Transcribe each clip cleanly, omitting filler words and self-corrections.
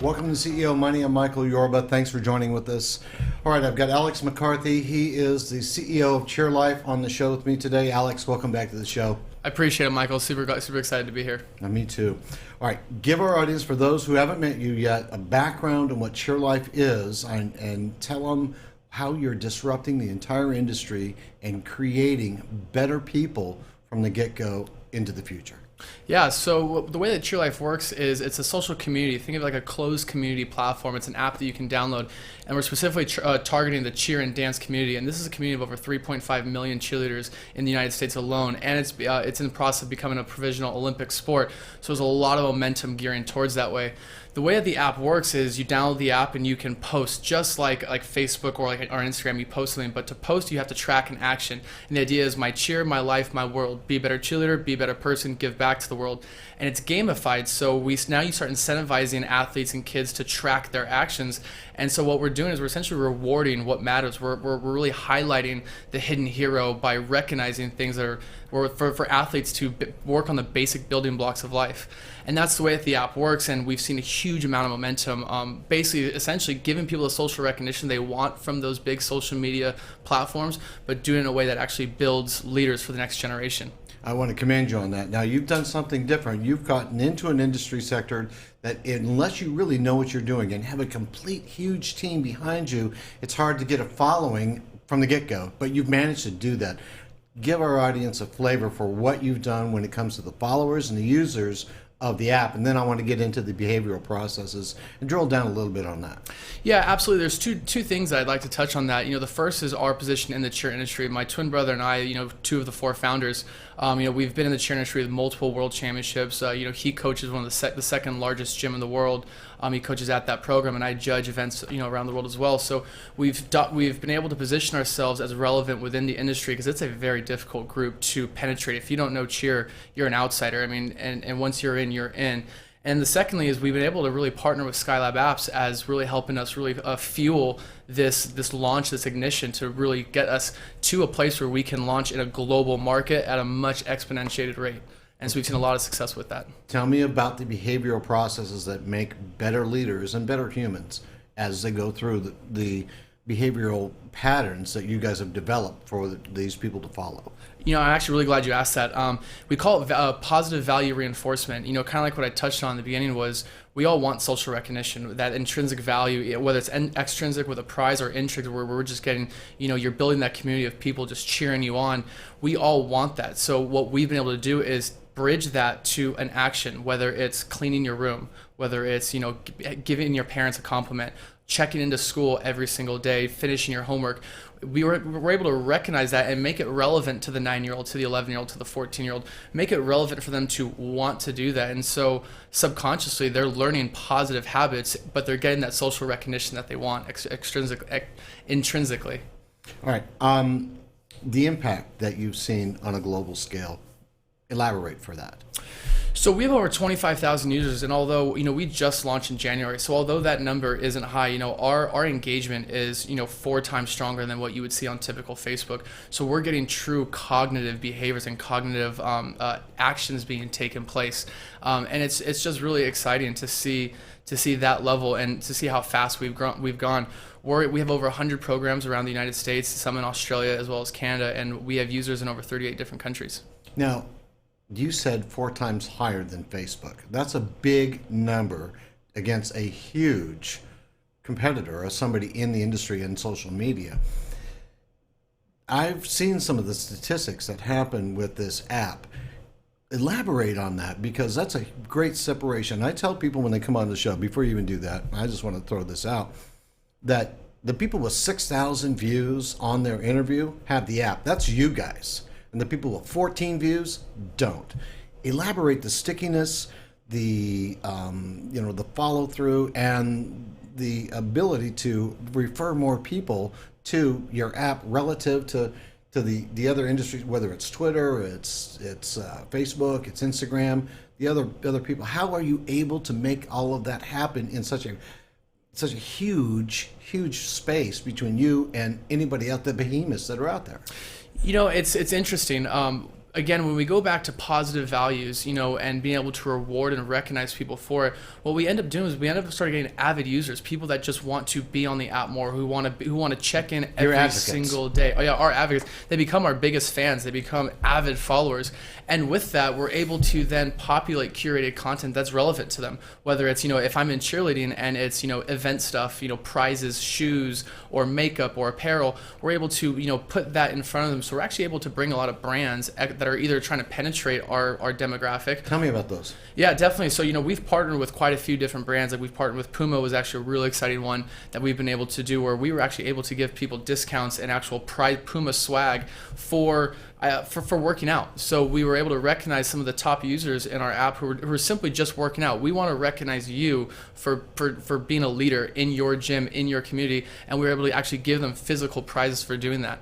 Welcome to CEO Money. I'm Michael Yorba. Thanks for joining with us. All right, I've got Alex McCarthy. He is the CEO of CheerLife on the show with me today. Alex, welcome back to the show. I appreciate it, Michael. Super excited to be here. Me too. All right, give our audience, for those who haven't met you yet, a background on what CheerLife is and tell them how you're disrupting the entire industry and creating better people from the get-go into the future. Yeah, so the way that CheerLife works is it's a social community. Think of it like a closed community platform. It's an app that you can download, and we're specifically targeting the cheer and dance community. And this is a community of over 3.5 million cheerleaders in the United States alone, and it's in the process of becoming a provisional Olympic sport. So there's a lot of momentum gearing towards that way. The way that the app works is you download the app and you can post just like Facebook or Instagram. You post something, but to post you have to track an action. And the idea is my cheer, my life, my world. Be a better cheerleader, be a better person, give back to the world. And it's gamified, so now you start incentivizing athletes and kids to track their actions. And so what we're doing is we're essentially rewarding what matters. We're really highlighting the hidden hero by recognizing things that are for athletes to work on the basic building blocks of life. And that's the way that the app works, and we've seen a huge amount of momentum, basically essentially giving people the social recognition they want from those big social media platforms, but doing it in a way that actually builds leaders for the next generation. I want to commend you on that. Now, you've done something different. You've gotten into an industry sector that, unless you really know what you're doing and have a complete huge team behind you, it's hard to get a following from the get-go, but you've managed to do that. Give our audience a flavor for what you've done when it comes to the followers and the users of the app, and then I want to get into the behavioral processes and drill down a little bit on that. Yeah, absolutely. There's two things that I'd like to touch on that. The first is our position in the cheer industry. My twin brother and I, two of the four founders, we've been in the cheer industry with multiple world championships. He coaches one of the second largest gym in the world. He coaches at that program, and I judge events, around the world as well. So we've been able to position ourselves as relevant within the industry because it's a very difficult group to penetrate. If you don't know cheer, you're an outsider. And once you're in, you're in. And the secondly is we've been able to really partner with Skylab Apps as really helping us really fuel this launch, this ignition to really get us to a place where we can launch in a global market at a much exponentiated rate. And so we've seen a lot of success with that. Tell me about the behavioral processes that make better leaders and better humans as they go through the behavioral patterns that you guys have developed for these people to follow. I'm actually really glad you asked that. We call it positive value reinforcement. Kind of like what I touched on in the beginning was we all want social recognition, that intrinsic value, whether it's extrinsic with a prize or intrinsic where we're just getting, you're building that community of people just cheering you on. We all want that. So what we've been able to do is bridge that to an action, whether it's cleaning your room, whether it's, giving your parents a compliment, checking into school every single day, finishing your homework. We're able to recognize that and make it relevant to the 9-year-old, to the 11-year-old, to the 14-year-old, make it relevant for them to want to do that. And so subconsciously they're learning positive habits, but they're getting that social recognition that they want intrinsically. All right. The impact that you've seen on a global scale, elaborate for that. So we have over 25,000 users, and although we just launched in January, so although that number isn't high, our engagement is 4 times stronger than what you would see on typical Facebook. So we're getting true cognitive behaviors and cognitive actions being taken place, and it's just really exciting to see that level and to see how fast we've gone. We have over 100 programs around the United States, some in Australia as well as Canada, and we have users in over 38 different countries. Now, you said 4 times higher than Facebook. That's a big number against a huge competitor or somebody in the industry and social media. I've seen some of the statistics that happen with this app. Elaborate on that, because that's a great separation. I tell people when they come on the show, before you even do that, I just want to throw this out, that the people with 6,000 views on their interview have the app. That's you guys. And the people with 14 views don't. Elaborate the stickiness, the the follow through and the ability to refer more people to your app relative to the other industries, whether it's Twitter, it's Facebook, it's Instagram, the other people. How are you able to make all of that happen in such a huge space between you and anybody else, the behemoths that are out there? It's interesting. Again, when we go back to positive values, and being able to reward and recognize people for it, what we end up doing is we end up starting getting avid users, people that just want to be on the app more, who want to check in every single day. Oh yeah, our advocates. They become our biggest fans. They become avid followers, and with that, we're able to then populate curated content that's relevant to them. Whether it's if I'm in cheerleading and it's event stuff, prizes, shoes, or makeup or apparel, we're able to put that in front of them. So we're actually able to bring a lot of brands that are either trying to penetrate our demographic. Tell me about those. Yeah, definitely. So, we've partnered with quite a few different brands. Like we've partnered with Puma, was actually a really exciting one that we've been able to do, where we were actually able to give people discounts and actual Pride Puma swag for working out. So we were able to recognize some of the top users in our app who were simply just working out. We want to recognize you for being a leader in your gym, in your community, and we were able to actually give them physical prizes for doing that.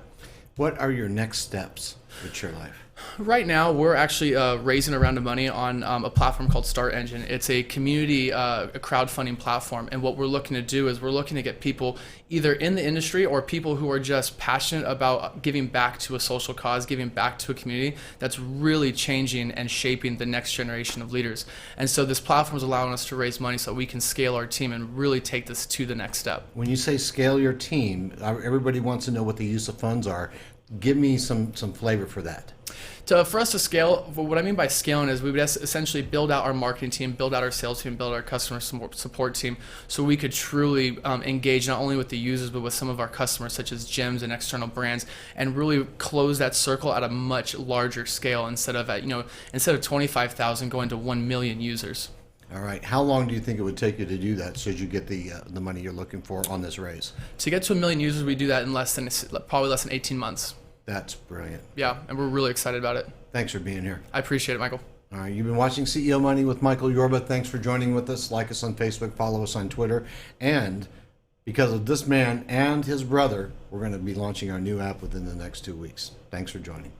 What are your next steps with CheerLife? Right now, we're actually raising a round of money on a platform called Start Engine. It's a community crowdfunding platform, and what we're looking to do is we're looking to get people either in the industry or people who are just passionate about giving back to a social cause, giving back to a community that's really changing and shaping the next generation of leaders. And so this platform is allowing us to raise money so we can scale our team and really take this to the next step. When you say scale your team, everybody wants to know what the use of funds are. Give me some flavor for that. For us to scale, what I mean by scaling is we would essentially build out our marketing team, build out our sales team, build out our customer support team, so we could truly engage not only with the users but with some of our customers, such as gyms and external brands, and really close that circle at a much larger scale instead of 25,000 going to 1 million users. All right. How long do you think it would take you to do that so you get the money you're looking for on this raise? To get to 1 million users, we do that in probably less than 18 months. That's brilliant. Yeah, and we're really excited about it. Thanks for being here. I appreciate it, Michael. All right, you've been watching CEO Money with Michael Yorba. Thanks for joining with us. Like us on Facebook, follow us on Twitter, and because of this man and his brother, we're going to be launching our new app within the next 2 weeks. Thanks for joining.